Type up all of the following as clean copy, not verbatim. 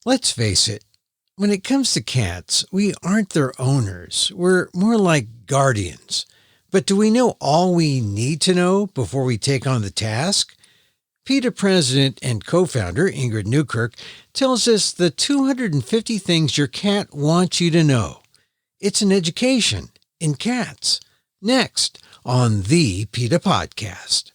Let's face it, when it comes to cats, we aren't their owners. We're more like guardians. But do we know all we need to know before we take on the task? PETA President and co-founder Ingrid Newkirk tells us the 250 things your cat wants you to know. It's an education in cats. Next on the PETA Podcast.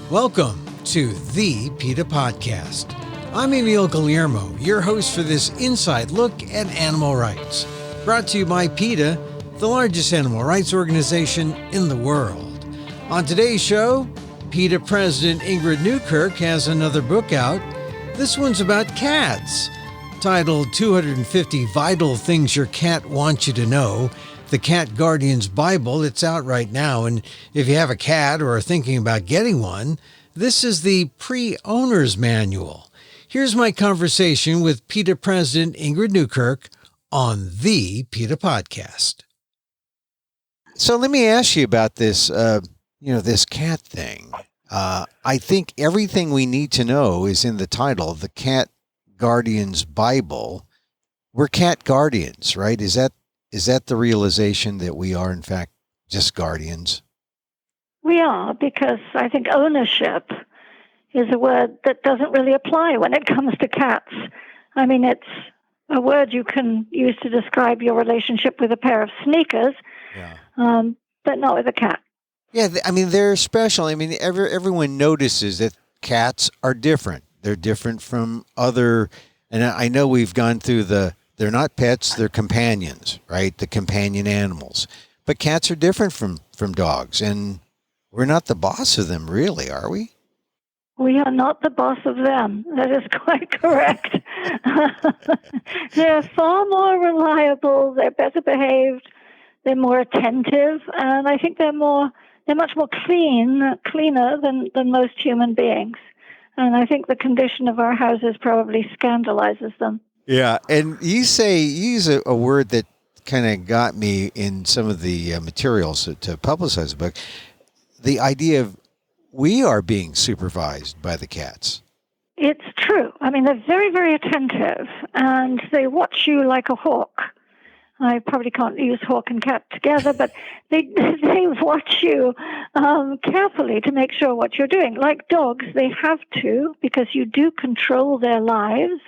Welcome to the PETA Podcast. I'm Emil Guillermo, your host for this inside look at animal rights. Brought to you by PETA, the largest animal rights organization in the world. On today's show, PETA President Ingrid Newkirk has another book out. This one's about cats, titled 250 Vital Things Your Cat Wants You to Know, the Cat Guardian's Bible. It's out right now, and if you have a cat or are thinking about getting one, this is the pre-owner's manual. Here's my conversation with PETA President Ingrid Newkirk on the PETA Podcast. So let me ask you about this, this cat thing. I think everything we need to know is in the title, the Cat Guardian's Bible. We're cat guardians, right? Is that the realization that we are, in fact, just guardians? We are, because I think ownership is a word that doesn't really apply when it comes to cats. I mean, it's a word you can use to describe your relationship with a pair of sneakers, but not with a cat. Yeah, I mean, they're special. I mean, everyone notices that cats are different. They're different from other, and I know we've gone through they're not pets, they're companions, right? The companion animals. But cats are different from dogs, and we're not the boss of them, really, are we? We are not the boss of them. That is quite correct. They're far more reliable, they're better behaved, they're more attentive, and I think they're much more cleaner than most human beings. And I think the condition of our houses probably scandalizes them. Yeah, and you use a word that kind of got me in some of the materials to publicize the book. The idea of we are being supervised by the cats. It's true. I mean, they're very, very attentive, and they watch you like a hawk. I probably can't use hawk and cat together, but they watch you carefully to make sure what you're doing. Like dogs, they have to, because you do control their lives,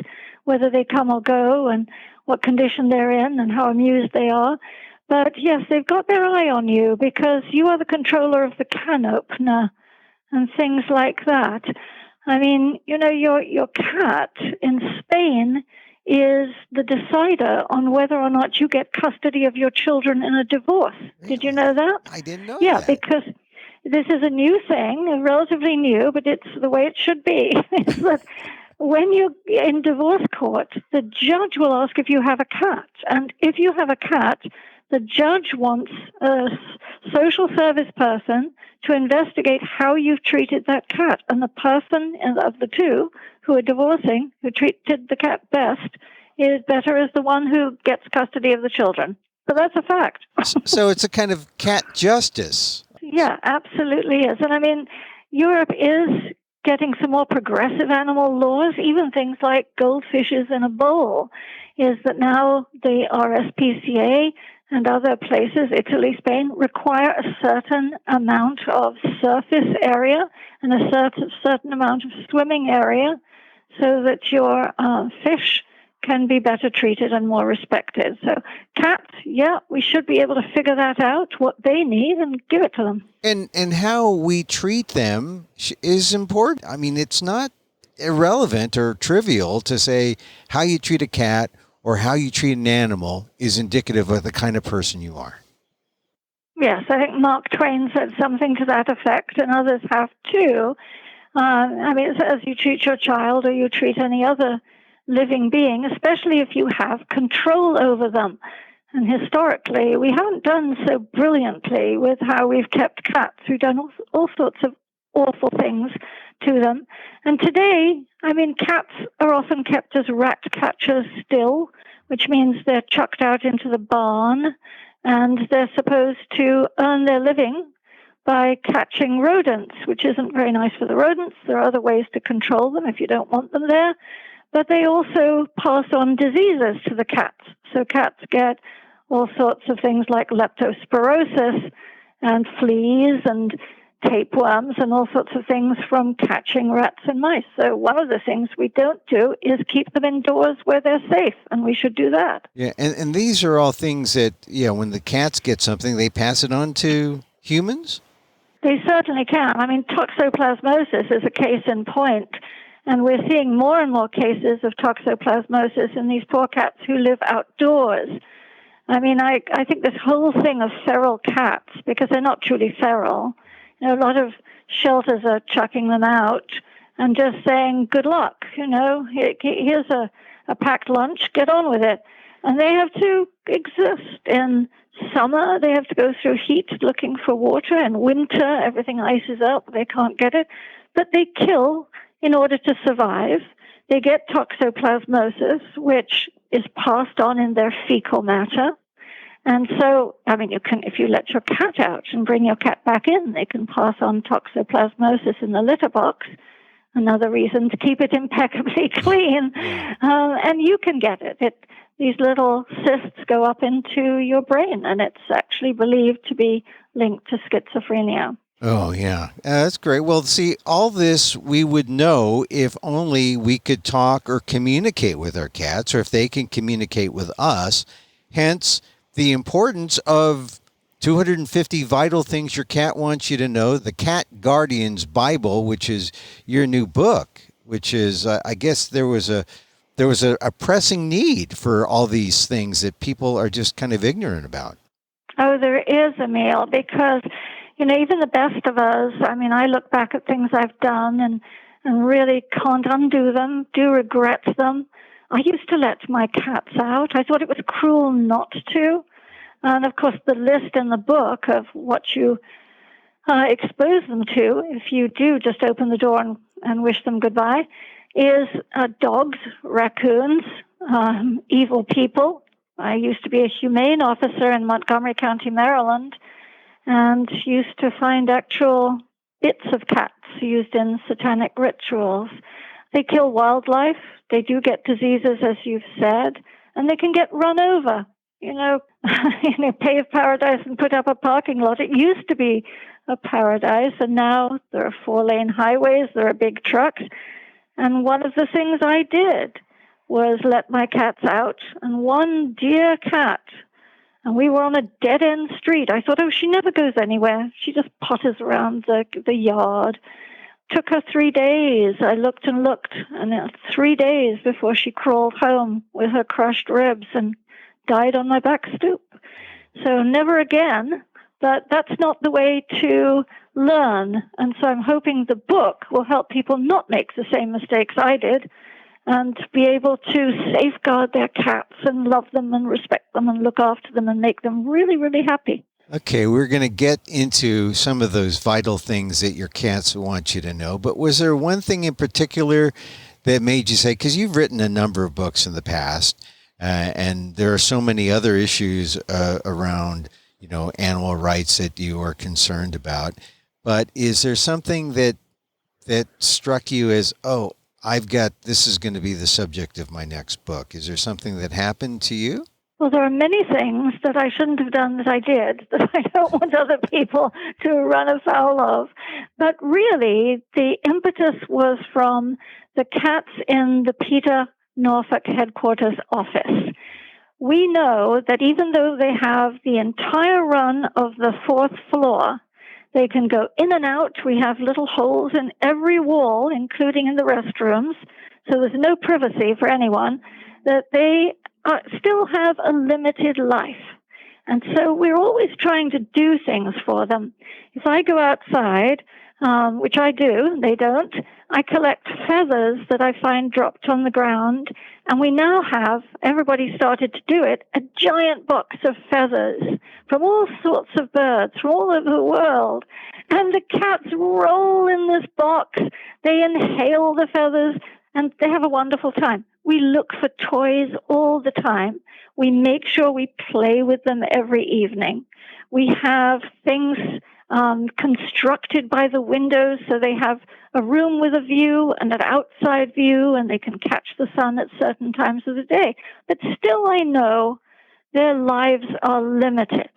whether they come or go and what condition they're in and how amused they are. But yes, they've got their eye on you because you are the controller of the can opener and things like that. I mean, your cat in Spain is the decider on whether or not you get custody of your children in a divorce. Really? Did you know that? I didn't know that. Yeah, because this is a new thing, relatively new, but it's the way it should be. Is that when you're in divorce court, the judge will ask if you have a cat. And if you have a cat, the judge wants a social service person to investigate how you've treated that cat. And the person of the two who are divorcing, who treated the cat best, is better as the one who gets custody of the children. But that's a fact. So it's a kind of cat justice. Yeah, absolutely is. And I mean, Europe is getting some more progressive animal laws, even things like goldfishes in a bowl, is that now the RSPCA and other places, Italy, Spain, require a certain amount of surface area and a certain amount of swimming area so that your fish can be better treated and more respected. So cats, yeah, we should be able to figure that out, what they need, and give it to them. And how we treat them is important. I mean, it's not irrelevant or trivial to say how you treat a cat or how you treat an animal is indicative of the kind of person you are. Yes, I think Mark Twain said something to that effect, and others have too. I mean, it's as you treat your child or you treat any other living being, especially if you have control over them. And historically, we haven't done so brilliantly with how we've kept cats. We've done all sorts of awful things to them. And today, I mean, cats are often kept as rat catchers still, which means they're chucked out into the barn and they're supposed to earn their living by catching rodents, which isn't very nice for the rodents. There are other ways to control them if you don't want them there. But they also pass on diseases to the cats. So cats get all sorts of things like leptospirosis and fleas and tapeworms and all sorts of things from catching rats and mice. So one of the things we don't do is keep them indoors where they're safe, and we should do that. Yeah, and these are all things that, when the cats get something, they pass it on to humans? They certainly can. I mean, toxoplasmosis is a case in point, and we're seeing more and more cases of toxoplasmosis in these poor cats who live outdoors. I mean, I think this whole thing of feral cats, because they're not truly feral, a lot of shelters are chucking them out and just saying, good luck, here's a packed lunch, get on with it. And they have to exist in summer. They have to go through heat looking for water. In winter, everything ices up. They can't get it. But they kill in order to survive. They get toxoplasmosis, which is passed on in their fecal matter. And so, I mean, you can, if you let your cat out and bring your cat back in, they can pass on toxoplasmosis in the litter box. Another reason to keep it impeccably clean. And you can get it. These little cysts go up into your brain, and it's actually believed to be linked to schizophrenia. Oh, yeah. That's great. Well, see, all this we would know if only we could talk or communicate with our cats, or if they can communicate with us. Hence, the importance of 250 Vital Things Your Cat Wants You to Know, the Cat Guardian's Bible, which is your new book, which is, I guess there was a pressing need for all these things that people are just kind of ignorant about. Oh, there is, Emil, because, even the best of us, I mean, I look back at things I've done and really can't undo them, do regret them. I used to let my cats out. I thought it was cruel not to. And, of course, the list in the book of what you expose them to, if you do just open the door and wish them goodbye, is dogs, raccoons, evil people. I used to be a humane officer in Montgomery County, Maryland, and used to find actual bits of cats used in satanic rituals. They kill wildlife. They do get diseases, as you've said, and they can get run over. Pave paradise and put up a parking lot. It used to be a paradise, and now there are 4-lane highways, there are big trucks. And one of the things I did was let my cats out, and one dear cat, and we were on a dead-end street. I thought, she never goes anywhere. She just potters around the yard. Took her 3 days. I looked and looked, and 3 days before she crawled home with her crushed ribs and died on my back stoop. So never again, but that's not the way to learn. And so I'm hoping the book will help people not make the same mistakes I did and be able to safeguard their cats and love them and respect them and look after them and make them really, really happy. Okay, we're going to get into some of those vital things that your cats want you to know, but was there one thing in particular that made you say, because you've written a number of books in the past, and there are so many other issues around, animal rights that you are concerned about, but is there something that struck you as, this is going to be the subject of my next book? Is there something that happened to you? Well, there are many things that I shouldn't have done that I did, that I don't want other people to run afoul of. But really, the impetus was from the cats in the PETA Norfolk headquarters office. We know that even though they have the entire run of the 4th floor, they can go in and out. We have little holes in every wall, including in the restrooms, so there's no privacy for anyone, that they still have a limited life. And so we're always trying to do things for them. If I go outside, which I do, they don't, I collect feathers that I find dropped on the ground. And we now have, everybody started to do it, a giant box of feathers from all sorts of birds from all over the world. And the cats roll in this box. They inhale the feathers, and they have a wonderful time. We look for toys all the time. We make sure we play with them every evening. We have things constructed by the windows so they have a room with a view and an outside view, and they can catch the sun at certain times of the day. But still, I know their lives are limited.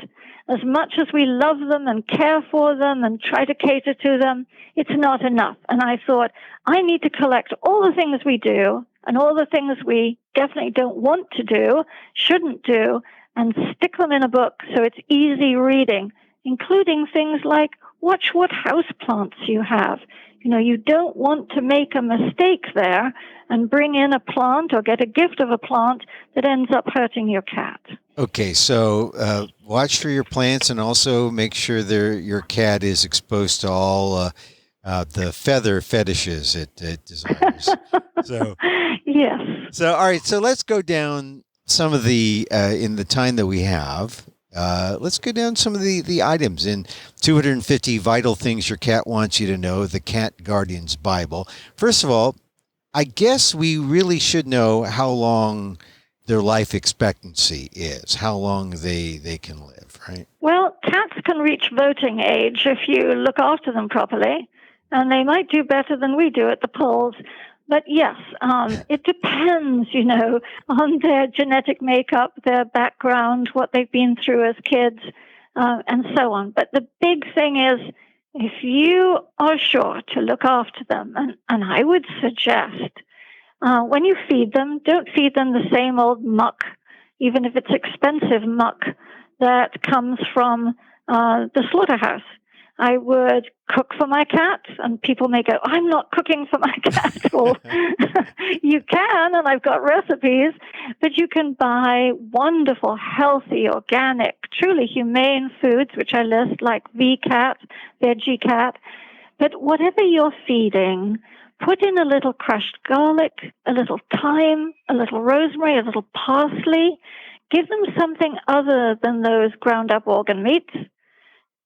As much as we love them and care for them and try to cater to them, it's not enough. And I thought, I need to collect all the things we do and all the things we definitely don't want to do, shouldn't do, and stick them in a book so it's easy reading, including things like watch what house plants you have. You don't want to make a mistake there and bring in a plant or get a gift of a plant that ends up hurting your cat. Okay, so watch for your plants and also make sure your cat is exposed to all the feather fetishes it desires. So yes. So all right, so let's go down some of the in the time that we have. Let's go down some of the items in 250 Vital Things Your Cat Wants You to Know, the Cat Guardian's Bible. First of all, I guess we really should know how long their life expectancy is, how long they can live, right? Well, cats can reach voting age if you look after them properly, and they might do better than we do at the polls. But yes, it depends, on their genetic makeup, their background, what they've been through as kids, and so on. But the big thing is, if you are sure to look after them, and I would suggest, when you feed them, don't feed them the same old muck, even if it's expensive muck that comes from the slaughterhouse. I would cook for my cat, and people may go, I'm not cooking for my cat. Well, you can, and I've got recipes, but you can buy wonderful, healthy, organic, truly humane foods, which I list, like V-Cat, Veggie Cat. But whatever you're feeding, put in a little crushed garlic, a little thyme, a little rosemary, a little parsley. Give them something other than those ground-up organ meats.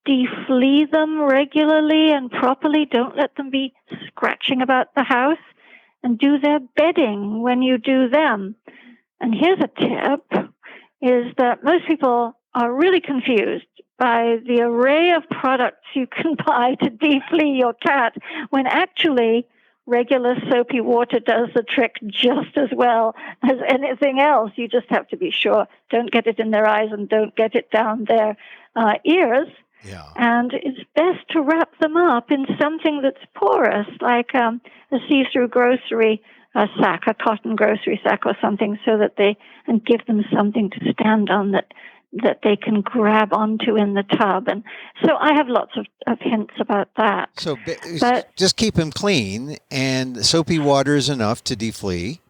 Deflea them regularly and properly. Don't let them be scratching about the house. And do their bedding when you do them. And here's a tip, is that most people are really confused by the array of products you can buy to deflea your cat, when actually regular soapy water does the trick just as well as anything else. You just have to be sure. Don't get it in their eyes and don't get it down their ears. Yeah. And it's best to wrap them up in something that's porous, like a see-through grocery sack, a cotton grocery sack or something, so that and give them something to stand on that they can grab onto in the tub. And so I have lots of hints about that. So but just keep them clean, and soapy water is enough to deflea.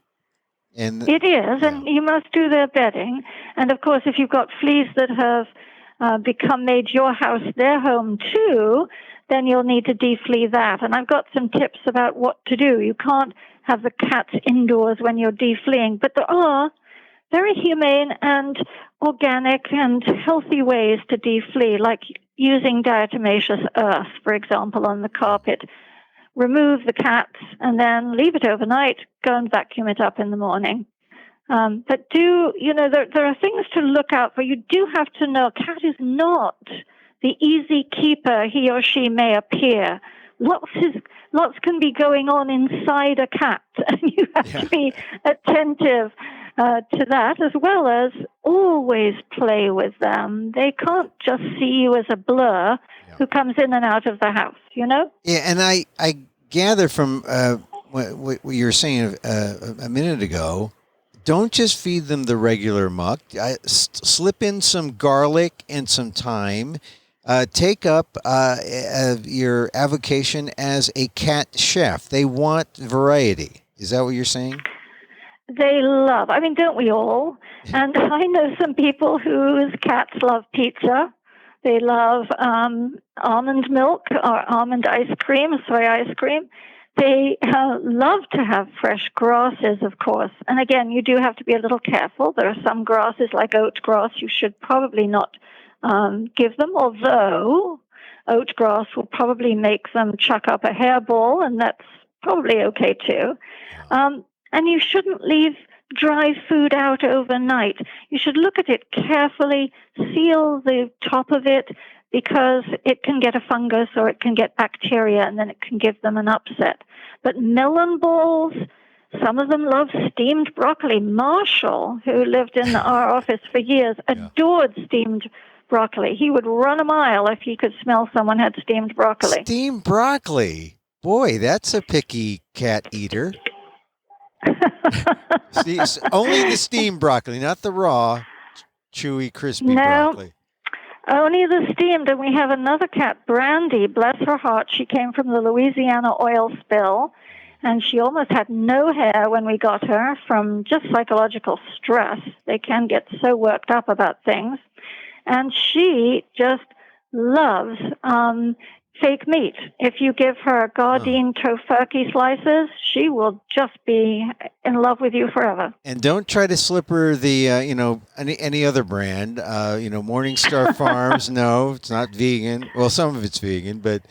And it is, and you must do their bedding. And of course, if you've got fleas that have made your house their home too, then you'll need to deflea that. And I've got some tips about what to do. You can't have the cats indoors when you're defleeing, but there are very humane and organic and healthy ways to deflea, like using diatomaceous earth, for example, on the carpet. Remove the cats and then leave it overnight. Go and vacuum it up in the morning. But there are things to look out for. You do have to know, cat is not the easy keeper he or she may appear. Lots can be going on inside a cat, and you have to be attentive to that, as well as always play with them. They can't just see you as a blur who comes in and out of the house, Yeah, and I gather from what you were saying a minute ago, don't just feed them the regular muck. Slip in some garlic and some thyme. Take up your avocation as a cat chef. They want variety. Is that what you're saying? They love, don't we all? And I know some people whose cats love pizza. They love almond milk or almond ice cream, soy ice cream. They love to have fresh grasses, of course. And again, you do have to be a little careful. There are some grasses, like oat grass, you should probably not give them, although oat grass will probably make them chuck up a hairball, and that's probably okay too. And you shouldn't leave dry food out overnight. You should look at it carefully, seal the top of it, because it can get a fungus or it can get bacteria, and then it can give them an upset. But melon balls, some of them love steamed broccoli. Marshall, who lived in our office for years, adored steamed broccoli. He would run a mile if he could smell someone had steamed broccoli. Steamed broccoli. Boy, that's a picky cat eater. See, only the steamed broccoli, not the raw, chewy, crispy broccoli. Only the steamed. And we have another cat, Brandy, bless her heart. She came from the Louisiana oil spill, and she almost had no hair when we got her from just psychological stress. They can get so worked up about things. And she just loves fake meat. If you give her Gardein tofurkey slices, she will just be in love with you forever. And don't try to slip her the, any other brand. Morningstar Farms. No, it's not vegan. Well, some of it's vegan, but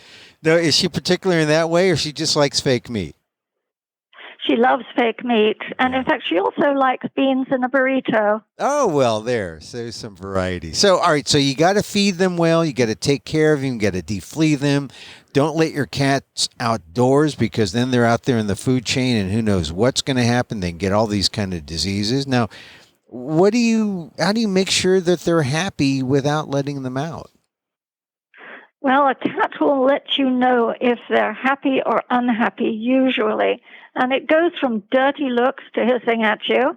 no. Is she particular in that way, or she just likes fake meat? She loves fake meat, and in fact, she also likes beans in a burrito. Oh, well, there's some variety. So, all right, so you got to feed them well. You got to take care of them. You got to deflea them. Don't let your cats outdoors, because then they're out there in the food chain, and who knows what's going to happen. They can get all these kind of diseases. Now, how do you make sure that they're happy without letting them out? Well, a cat will let you know if they're happy or unhappy, usually. And it goes from dirty looks to hissing at you,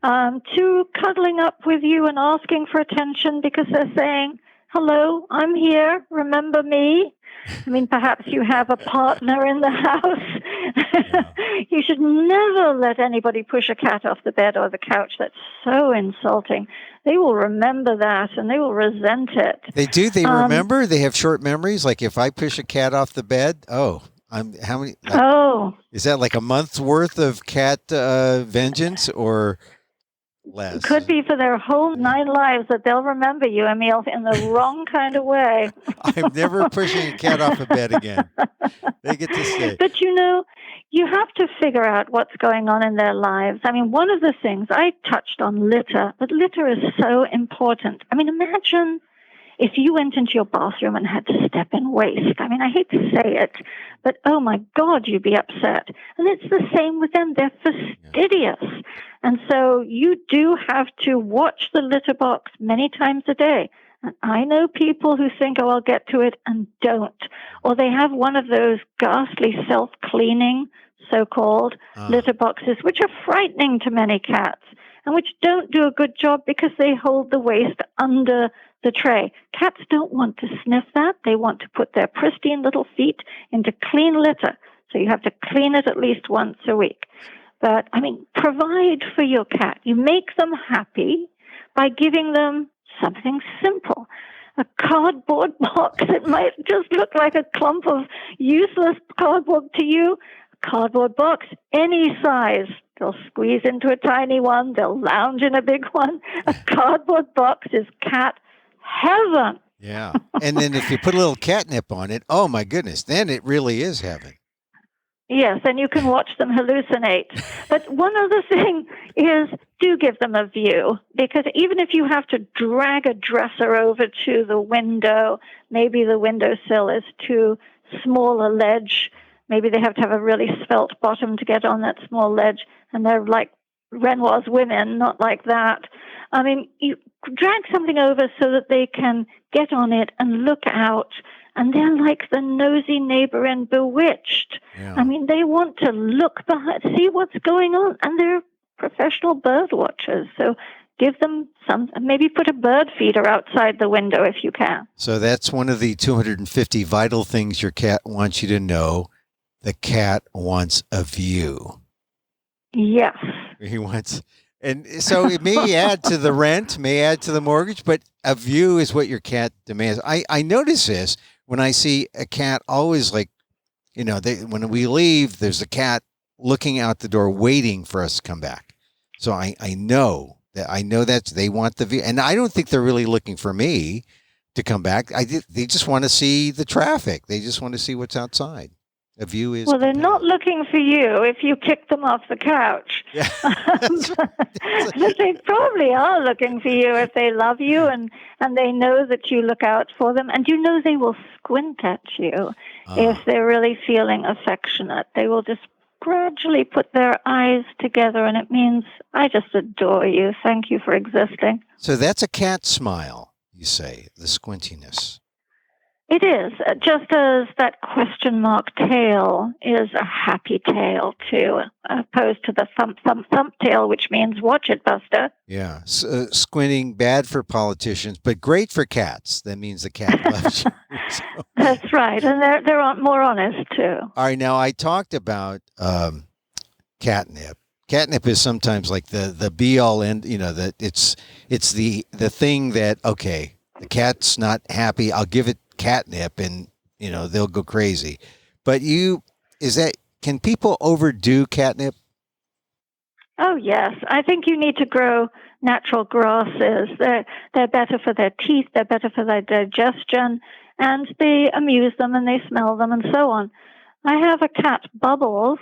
to cuddling up with you and asking for attention because they're saying, hello, I'm here, remember me? I mean, perhaps you have a partner in the house. You should never let anybody push a cat off the bed or the couch. That's so insulting. They will remember that, and they will resent it. They do? They remember? They have short memories? Like if I push a cat off the bed, how many? Is that like a month's worth of cat vengeance or less? It could be for their whole 9 lives that they'll remember you, Emil, in the wrong kind of way. I'm never pushing a cat off a bed again. They get to stay. But you have to figure out what's going on in their lives. I mean, one of the things I touched on litter, but litter is so important. I mean, imagine if you went into your bathroom and had to step in waste. I mean, I hate to say it, but oh my God, you'd be upset. And it's the same with them. They're fastidious. And so you do have to watch the litter box many times a day. And I know people who think, I'll get to it, and don't. Or they have one of those ghastly self-cleaning, so-called litter boxes, which are frightening to many cats, and which don't do a good job because they hold the waste under the tray. Cats don't want to sniff that. They want to put their pristine little feet into clean litter. So you have to clean it at least once a week. But, I mean, provide for your cat. You make them happy by giving them something simple. A cardboard box. It might just look like a clump of useless cardboard to you. A cardboard box, any size. They'll squeeze into a tiny one. They'll lounge in a big one. A cardboard box is cat heaven. Yeah. And then if you put a little catnip on it, oh my goodness, then it really is heaven. Yes, and you can watch them hallucinate. But one other thing is, do give them a view, because even if you have to drag a dresser over to the window, maybe the windowsill is too small a ledge, maybe they have to have a really svelte bottom to get on that small ledge, and they're like Renoir's women, not like that. I mean, you drag something over so that they can get on it and look out. And they're like the nosy neighbor in Bewitched. Yeah. I mean, they want to look behind, see what's going on. And they're professional bird watchers. So give them some, maybe put a bird feeder outside the window if you can. So that's one of the 250 vital things your cat wants you to know. The cat wants a view. Yes. He wants, and so it may add to the rent, may add to the mortgage, but a view is what your cat demands. I notice this. When I see a cat, always like, when we leave, there's a cat looking out the door, waiting for us to come back. So I know that they want the view, and I don't think they're really looking for me to come back. They just want to see the traffic. They just want to see what's outside. A view is Well, they're compelling. not looking for you if you kick them off the couch. Yeah. But they probably are looking for you if they love you and they know that you look out for them. And you know they will squint at you if they're really feeling affectionate. They will just gradually put their eyes together, and it means, I just adore you. Thank you for existing. So that's a cat smile, you say, the squintiness. It is, just as that question mark tail is a happy tail, too, opposed to the thump, thump, thump tail, which means watch it, Buster. Yeah. Squinting, bad for politicians, but great for cats. That means the cat loves you. So. That's right. And they're more honest, too. All right. Now, I talked about catnip. Catnip is sometimes like the be-all end, that it's the thing that, okay, the cat's not happy, I'll give it catnip and they'll go crazy. But can people overdo catnip? Oh yes, I think you need to grow natural grasses. They're better for their teeth, they're better for their digestion, and they amuse them and they smell them and so on. I have a cat, Bubbles.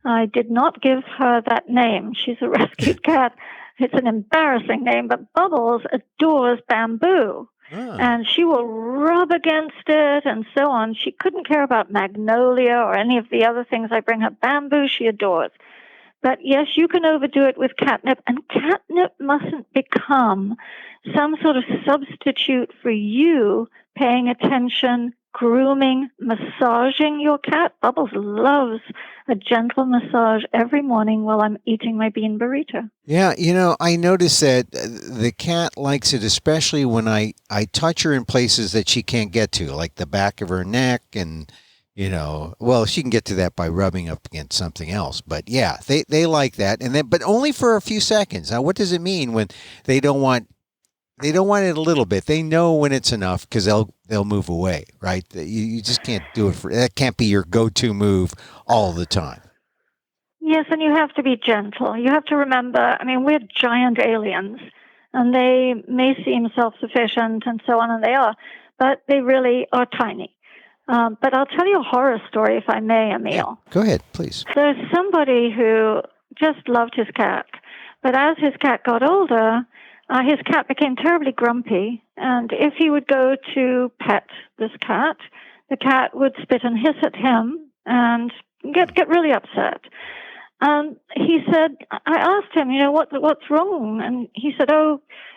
I did not give her that name. She's a rescued cat. It's an embarrassing name, but Bubbles adores bamboo. And she will rub against it and so on. She couldn't care about magnolia or any of the other things I bring her. Bamboo she adores. But yes, you can overdo it with catnip, and catnip mustn't become some sort of substitute for you paying attention, grooming, massaging your cat. Bubbles loves a gentle massage every morning while I'm eating my bean burrito. Yeah, I notice that the cat likes it, especially when I touch her in places that she can't get to, like the back of her neck and, she can get to that by rubbing up against something else. But yeah, they like that. But only for a few seconds. Now, what does it mean when they don't want it a little bit? They know when it's enough because they'll move away, right? You just can't do it that can't be your go-to move all the time. Yes, and you have to be gentle. You have to remember, we're giant aliens, and they may seem self-sufficient and so on, and they are, but they really are tiny. But I'll tell you a horror story, if I may, Emil. Yeah, go ahead, please. There's somebody who just loved his cat, but as his cat got older, his cat became terribly grumpy, and if he would go to pet this cat, the cat would spit and hiss at him and get really upset. He said, I asked him, what's wrong? And he said,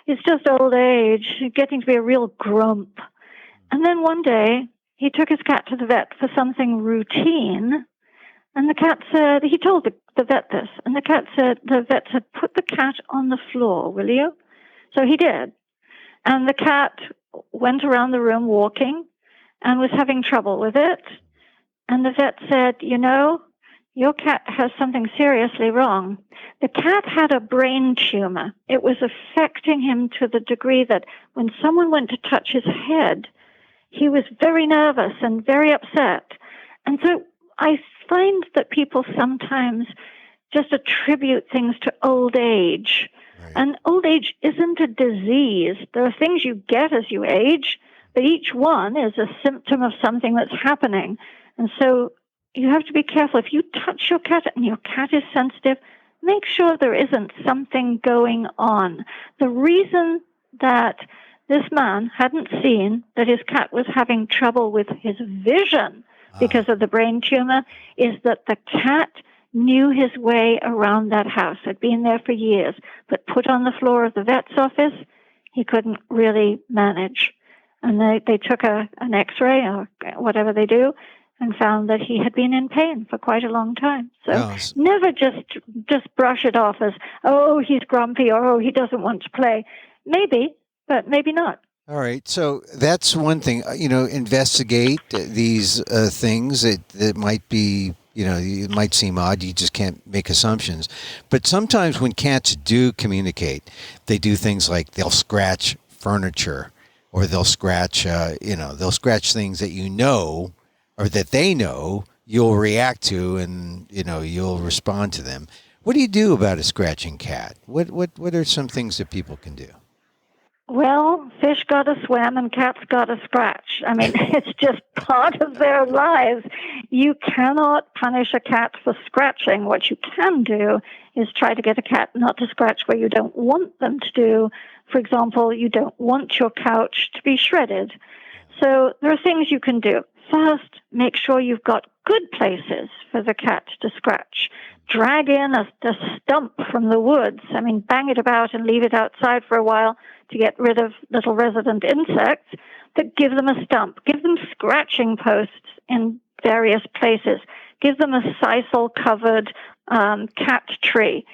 it's just old age, getting to be a real grump. And then one day, he took his cat to the vet for something routine, and the cat said, he told the vet this, and the vet said, put the cat on the floor, will you? So he did. And the cat went around the room walking and was having trouble with it. And the vet said, your cat has something seriously wrong. The cat had a brain tumor. It was affecting him to the degree that when someone went to touch his head, he was very nervous and very upset. And so I find that people sometimes just attribute things to old age. Right. And old age isn't a disease. There are things you get as you age, but each one is a symptom of something that's happening. And so you have to be careful. If you touch your cat and your cat is sensitive, make sure there isn't something going on. The reason that this man hadn't seen that his cat was having trouble with his vision because of the brain tumor is that the cat knew his way around that house, had been there for years, but put on the floor of the vet's office, he couldn't really manage. And they took an x-ray or whatever they do and found that he had been in pain for quite a long time. So never just brush it off as, he's grumpy or, he doesn't want to play. Maybe, but maybe not. All right. So that's one thing, investigate these things that might be, it might seem odd. You just can't make assumptions. But sometimes when cats do communicate, they do things like they'll scratch furniture or they'll scratch, they'll scratch things that or that they know you'll react to and, you'll respond to them. What do you do about a scratching cat? What are some things that people can do? Well, fish gotta swim and cats gotta scratch. It's just part of their lives. You cannot punish a cat for scratching. What you can do is try to get a cat not to scratch where you don't want them to do. For example, you don't want your couch to be shredded. So there are things you can do. First, make sure you've got good places for the cat to scratch. Drag in a stump from the woods. I mean, bang it about and leave it outside for a while to get rid of little resident insects. But give them a stump. Give them scratching posts in various places. Give them a sisal-covered cat tree.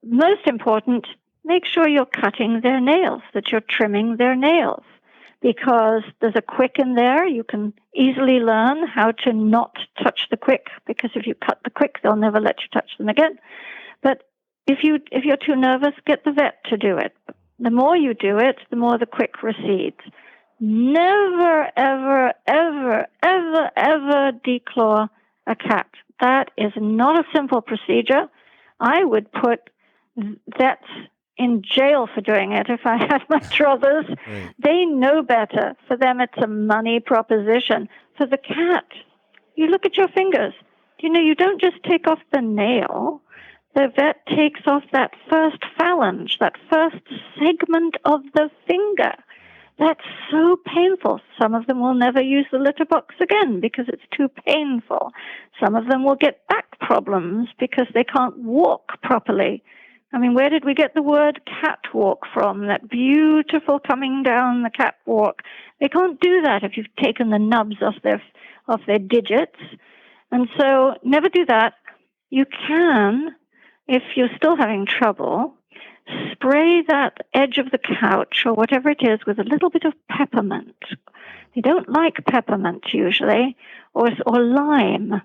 Most important, make sure you're cutting their nails, that you're trimming their nails, because there's a quick in there. You can easily learn how to not touch the quick, because if you cut the quick, they'll never let you touch them again. But if you're too nervous, get the vet to do it. The more you do it, the more the quick recedes. Never, ever, ever, ever, ever declaw a cat. That is not a simple procedure. I would put vets in jail for doing it if I had my druthers. Right. They know better. For them, it's a money proposition. For the cat, you look at your fingers. You don't just take off the nail. The vet takes off that first phalange, that first segment of the finger. That's so painful. Some of them will never use the litter box again because it's too painful. Some of them will get back problems because they can't walk properly. I mean, where did we get the word catwalk from? That beautiful coming down the catwalk. They can't do that if you've taken the nubs off their digits. And so never do that. You can, if you're still having trouble, spray that edge of the couch or whatever it is with a little bit of peppermint. They don't like peppermint usually, or lime,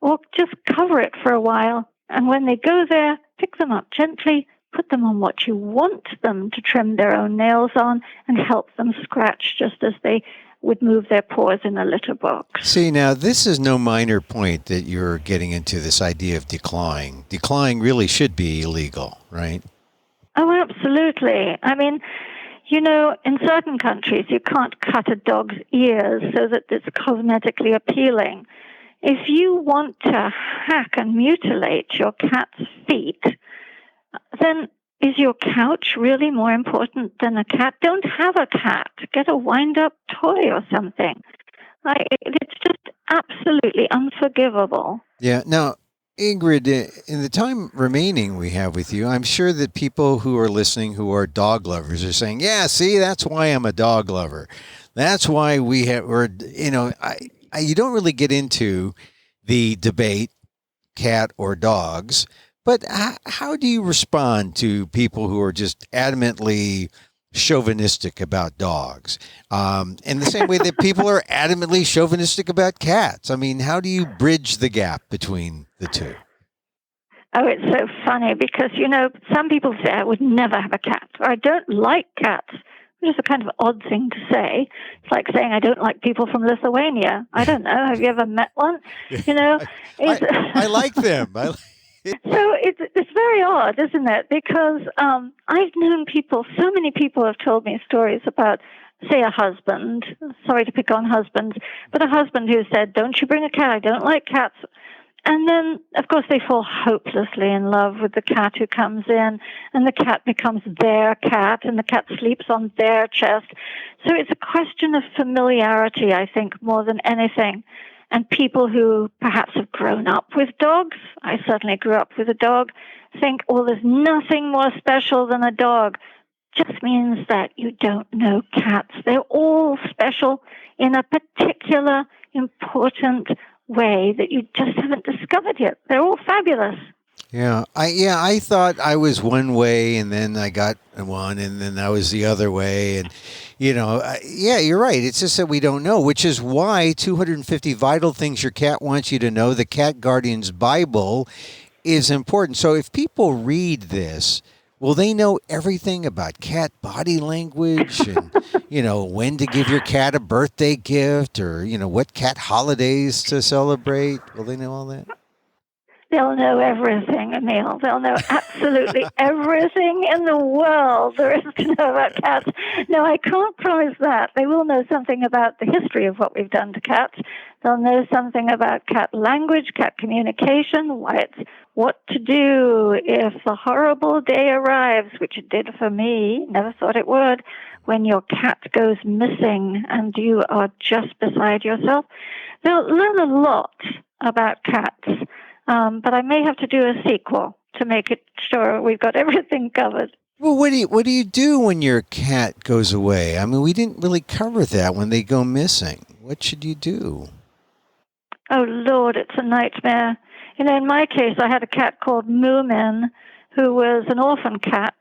or just cover it for a while. And when they go there, pick them up gently, put them on what you want them to trim their own nails on, and help them scratch just as they would move their paws in a litter box. See, now, this is no minor point that you're getting into this idea of declawing. Declawing really should be illegal, right? Oh, absolutely. I mean, in certain countries, you can't cut a dog's ears so that it's cosmetically appealing. If you want to hack and mutilate your cat's feet, then is your couch really more important than a cat? Don't have a cat. Get a wind-up toy or something. It's just absolutely unforgivable. Yeah. Now, Ingrid, in the time remaining we have with you, I'm sure that people who are listening who are dog lovers are saying, yeah, see, that's why I'm a dog lover. That's why you don't really get into the debate, cat or dogs, but how do you respond to people who are just adamantly chauvinistic about dogs? In the same way that people are adamantly chauvinistic about cats. I mean, how do you bridge the gap between the two? Oh, it's so funny because, some people say I would never have a cat, or I don't like cats, which is a kind of odd thing to say. It's like saying I don't like people from Lithuania. I don't know. Have you ever met one? I like them. So it's very odd, isn't it? Because I've known people, so many people have told me stories about, say, a husband, sorry to pick on husbands, but a husband who said, don't you bring a cat, I don't like cats. And then, of course, they fall hopelessly in love with the cat who comes in, and the cat becomes their cat, and the cat sleeps on their chest. So it's a question of familiarity, I think, more than anything. And people who perhaps have grown up with dogs, I certainly grew up with a dog, think, there's nothing more special than a dog. Just means that you don't know cats. They're all special in a particular important way that you just haven't discovered yet. They're all fabulous. Yeah, I thought I was one way, and then I got one, and then I was the other way, and you're right. It's just that we don't know, which is why 250 Vital Things Your Cat Wants You to Know, the Cat Guardian's Bible, is important. So if people read this, will they know everything about cat body language and, when to give your cat a birthday gift or, what cat holidays to celebrate? Will they know all that? They'll know everything, Emil. They'll know absolutely everything in the world there is to know about cats. No, I can't promise that. They will know something about the history of what we've done to cats. They'll know something about cat language, cat communication, what to do if the horrible day arrives, which it did for me, never thought it would, when your cat goes missing and you are just beside yourself. They'll learn a lot about cats, but I may have to do a sequel to make it sure we've got everything covered. Well, what do you do when your cat goes away? I mean, we didn't really cover that when they go missing. What should you do? Oh, Lord, it's a nightmare. In my case, I had a cat called Moomin, who was an orphan cat.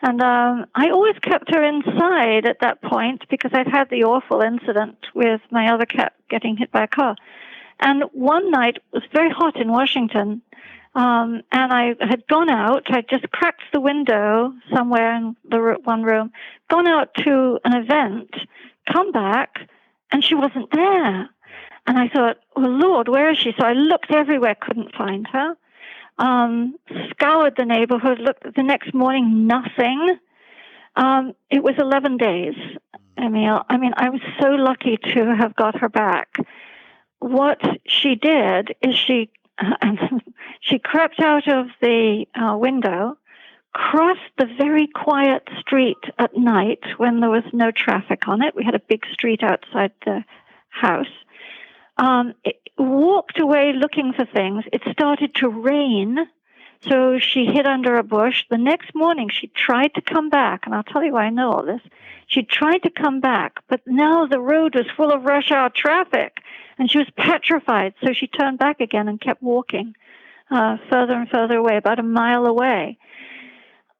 And I always kept her inside at that point because I'd had the awful incident with my other cat getting hit by a car. And one night, it was very hot in Washington, and I had gone out. I just cracked the window somewhere in the one room, gone out to an event, come back, and she wasn't there. And I thought, oh, Lord, where is she? So I looked everywhere, couldn't find her. Scoured the neighborhood, looked the next morning, nothing. It was 11 days, Emil. I mean, I was so lucky to have got her back. What she did is she crept out of the window, crossed the very quiet street at night when there was no traffic on it. We had a big street outside the house. It walked away looking for things. It started to rain, so she hid under a bush. The next morning, she tried to come back, and I'll tell you why I know all this. She tried to come back, but now the road was full of rush hour traffic, and she was petrified, so she turned back again and kept walking further and further away, about a mile away.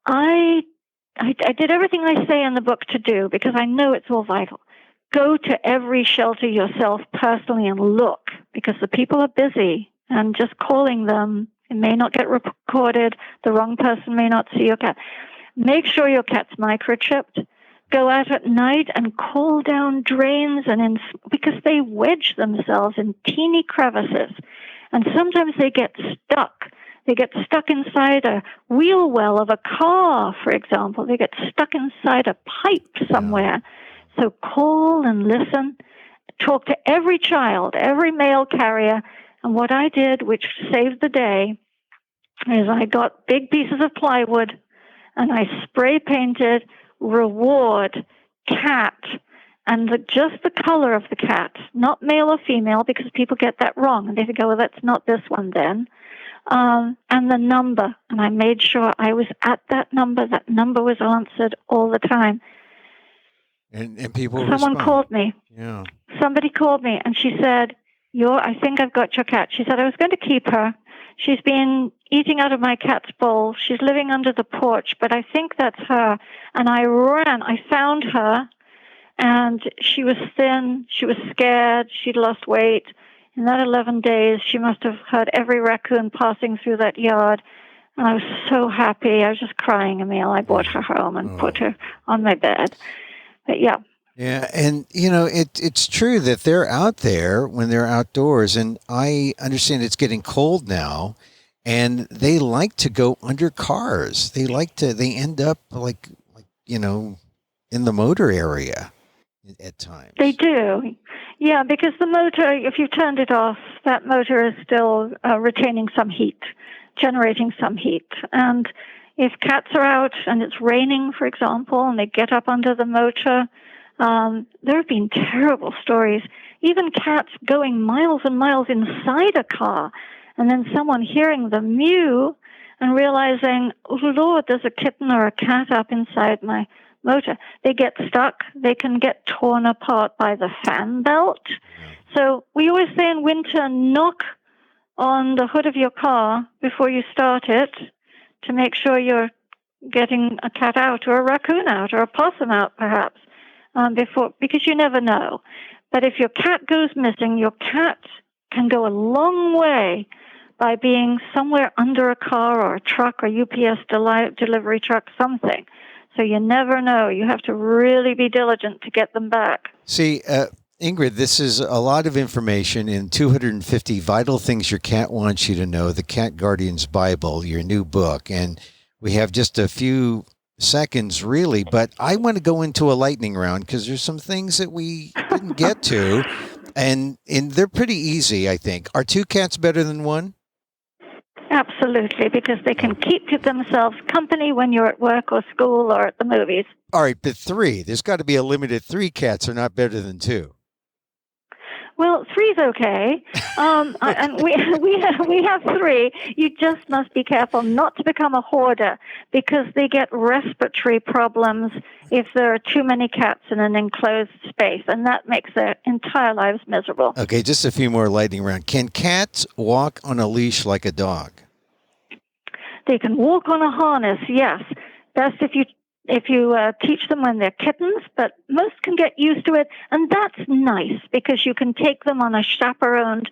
I did everything I say in the book to do because I know it's all vital. Go to every shelter yourself personally and look, because the people are busy, and just calling them, it may not get recorded. The wrong person may not see your cat. Make sure your cat's microchipped. Go out at night and call down drains because they wedge themselves in teeny crevices, and sometimes they get stuck. They get stuck inside a wheel well of a car, for example. They get stuck inside a pipe somewhere. So call and listen, talk to every child, every mail carrier. And what I did, which saved the day, is I got big pieces of plywood and I spray painted reward cat and just the color of the cat, not male or female, because people get that wrong. And they think, oh, well, that's not this one then. And the number. And I made sure I was at that number. That number was answered all the time. And people Someone called me. Yeah. Somebody called me, and she said, I think I've got your cat. She said, I was going to keep her. She's been eating out of my cat's bowl. She's living under the porch, but I think that's her. And I ran. I found her, and she was thin. She was scared. She'd lost weight. In that 11 days, she must have heard every raccoon passing through that yard. And I was so happy. I was just crying, Emil. I brought her home and put her on my bed. But yeah. Yeah, and it's true that they're out there when they're outdoors, and I understand it's getting cold now, and they like to go under cars. They end up like in the motor area at times. They do. Yeah, because the motor, if you turned it off, that motor is still retaining some heat, generating some heat. And if cats are out and it's raining, for example, and they get up under the motor, there have been terrible stories. Even cats going miles and miles inside a car, and then someone hearing the mew and realizing, oh, Lord, there's a kitten or a cat up inside my motor. They get stuck. They can get torn apart by the fan belt. So we always say in winter, knock on the hood of your car before you start it, to make sure you're getting a cat out or a raccoon out or a possum out, perhaps, because you never know. But if your cat goes missing, your cat can go a long way by being somewhere under a car or a truck or UPS delivery truck, something. So you never know. You have to really be diligent to get them back. See, Ingrid, this is a lot of information in 250 Vital Things Your Cat Wants You to Know, the Cat Guardian's Bible, your new book. And we have just a few seconds, really, but I want to go into a lightning round because there's some things that we didn't get to. And they're pretty easy, I think. Are 2 cats better than 1? Absolutely, because they can keep themselves company when you're at work or school or at the movies. All right, but 3. There's got to be a limit at 3 cats are not better than 2. Well, 3's okay. And we have 3. You just must be careful not to become a hoarder, because they get respiratory problems if there are too many cats in an enclosed space, and that makes their entire lives miserable. Okay, just a few more lightning round. Can cats walk on a leash like a dog? They can walk on a harness, yes. Best if you teach them when they're kittens, but most can get used to it, and that's nice because you can take them on a chaperoned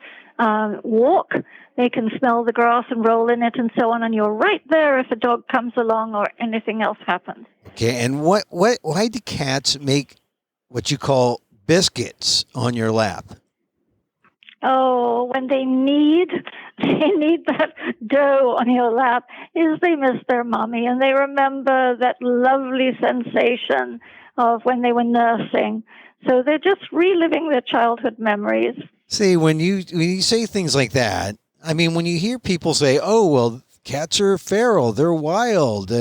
walk. They can smell the grass and roll in it and so on, and you're right there if a dog comes along or anything else happens. Okay, and why do cats make what you call biscuits on your lap? Oh, when they need that dough on your lap, is they miss their mommy, and they remember that lovely sensation of when they were nursing. So they're just reliving their childhood memories. See, when you say things like that, I mean, when you hear people say, "Oh, well, cats are feral, they're wild,"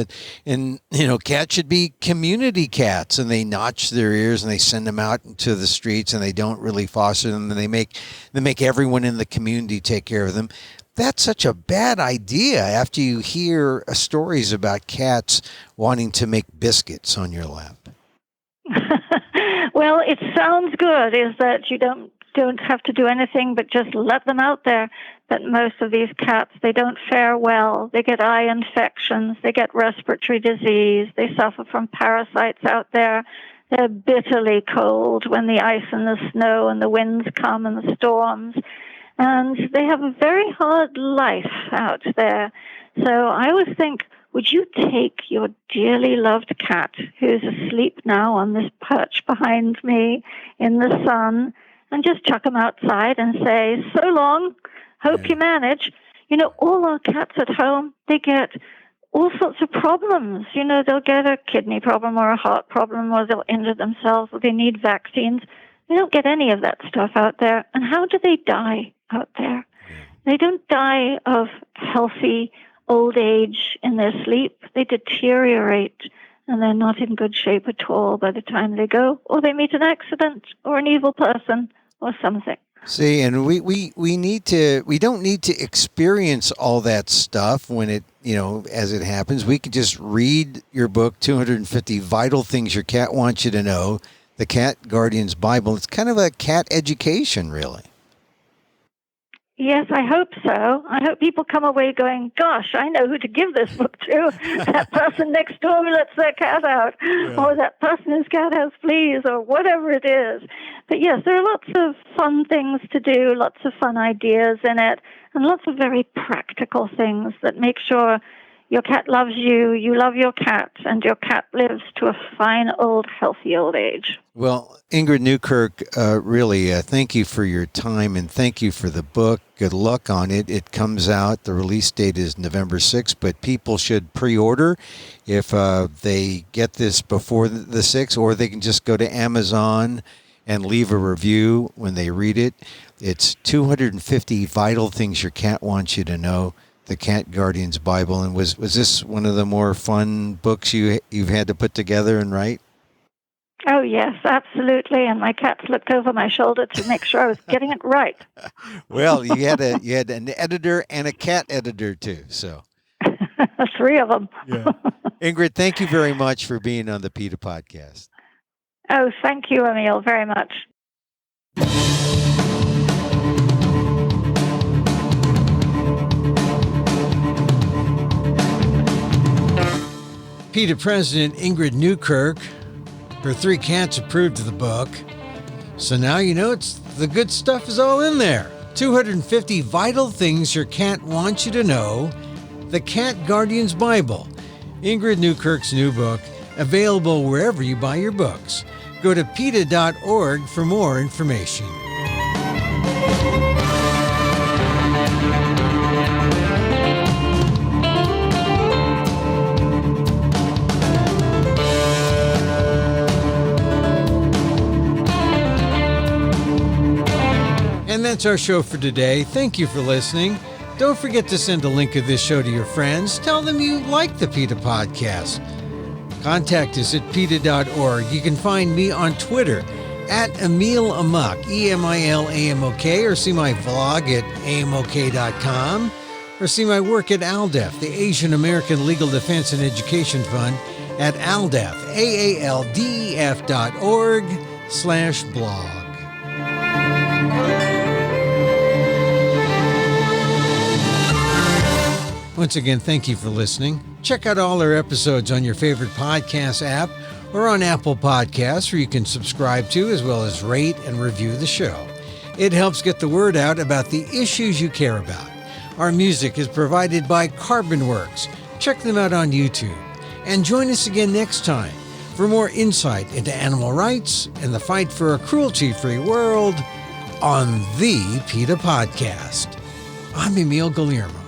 and cats should be community cats, and they notch their ears and they send them out into the streets and they don't really foster them, and they make everyone in the community take care of them. That's such a bad idea after you hear stories about cats wanting to make biscuits on your lap. Well, it sounds good, is that you don't have to do anything but just let them out there. But most of these cats, they don't fare well. They get eye infections. They get respiratory disease. They suffer from parasites out there. They're bitterly cold when the ice and the snow and the winds come and the storms. And they have a very hard life out there. So I always think, would you take your dearly loved cat, who's asleep now on this perch behind me in the sun, and just chuck him outside and say, "So long, hope you manage." All our cats at home, they get all sorts of problems. They'll get a kidney problem or a heart problem, or they'll injure themselves, or they need vaccines. They don't get any of that stuff out there. And how do they die out there? They don't die of healthy old age in their sleep. They deteriorate, and they're not in good shape at all by the time they go, or they meet an accident or an evil person or something. See, and we don't need to experience all that stuff when it, as it happens. We could just read your book, 250 Vital Things Your Cat Wants You to Know, the Cat Guardian's Bible. It's kind of a cat education, really. Yes, I hope so. I hope people come away going, "Gosh, I know who to give this book to. That person next door who lets their cat out, or that person whose cat has fleas," or whatever it is. But yes, there are lots of fun things to do, lots of fun ideas in it, and lots of very practical things that make sure your cat loves you, you love your cat, and your cat lives to a fine, old, healthy old age. Well, Ingrid Newkirk, really, thank you for your time, and thank you for the book. Good luck on it. It comes out, the release date is November 6th, but people should pre-order if they get this before the 6th, or they can just go to Amazon and leave a review when they read it. It's 250 Vital Things Your Cat Wants You to Know, the Cat Guardian's Bible. And was this one of the more fun books you've had to put together and write? Oh, yes, absolutely. And my cats looked over my shoulder to make sure I was getting it right. Well, you had an editor and a cat editor, too. So 3 of them. Yeah. Ingrid, thank you very much for being on the PETA Podcast. Oh, thank you, Emil, very much. PETA President Ingrid Newkirk, her 3 cats approved of the book. So now it's the good stuff is all in there. 250 Vital Things Your Cat Wants You to Know, the Cat Guardian's Bible. Ingrid Newkirk's new book, available wherever you buy your books. Go to PETA.org for more information. that's our show for today. Thank you for listening. Don't forget to send a link of this show to your friends. Tell them you like the PETA Podcast. Contact us at PETA.org. You can find me on Twitter at Emil Amok, EMILAMOK, or see my vlog at AMOK.com, or see my work at ALDEF, the Asian American Legal Defense and Education Fund, at ALDEF, AALDEF.org/blog. Once again, thank you for listening. Check out all our episodes on your favorite podcast app or on Apple Podcasts, where you can subscribe to as well as rate and review the show. It helps get the word out about the issues you care about. Our music is provided by Carbonworks. Check them out on YouTube. And join us again next time for more insight into animal rights and the fight for a cruelty-free world on the PETA Podcast. I'm Emil Guillermo.